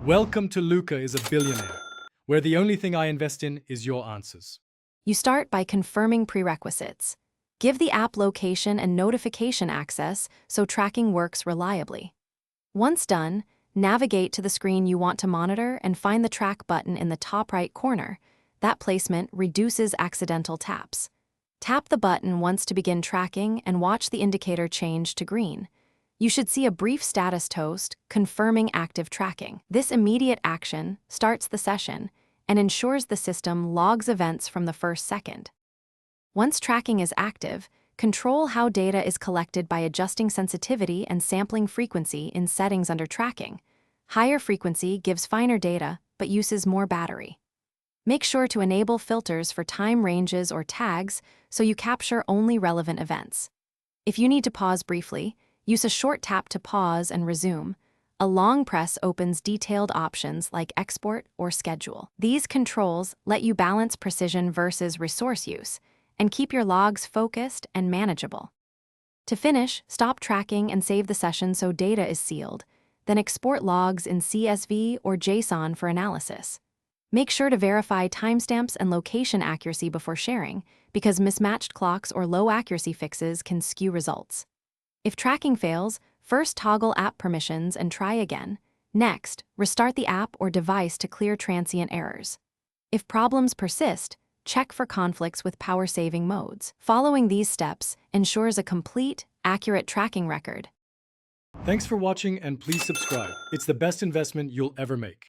Welcome to Luca is a Billionaire, where the only thing I invest in is your answers. You start by confirming prerequisites. Give the app location and notification access so tracking works reliably. Once done, navigate to the screen you want to monitor and find the track button in the top right corner. That placement reduces accidental taps. Tap the button once to begin tracking and watch the indicator change to green. You should see a brief status toast confirming active tracking. This immediate action starts the session and ensures the system logs events from the first second. Once tracking is active, control how data is collected by adjusting sensitivity and sampling frequency in settings under tracking. Higher frequency gives finer data but uses more battery. Make sure to enable filters for time ranges or tags so you capture only relevant events. If you need to pause briefly, use a short tap to pause and resume. A long press opens detailed options like export or schedule. These controls let you balance precision versus resource use and keep your logs focused and manageable. To finish, stop tracking and save the session so data is sealed, then export logs in CSV or JSON for analysis. Make sure to verify timestamps and location accuracy before sharing, because mismatched clocks or low accuracy fixes can skew results. If tracking fails, first toggle app permissions and try again. Next, restart the app or device to clear transient errors. If problems persist, check for conflicts with power-saving modes. Following these steps ensures a complete, accurate tracking record. Thanks for watching and please subscribe. It's the best investment you'll ever make.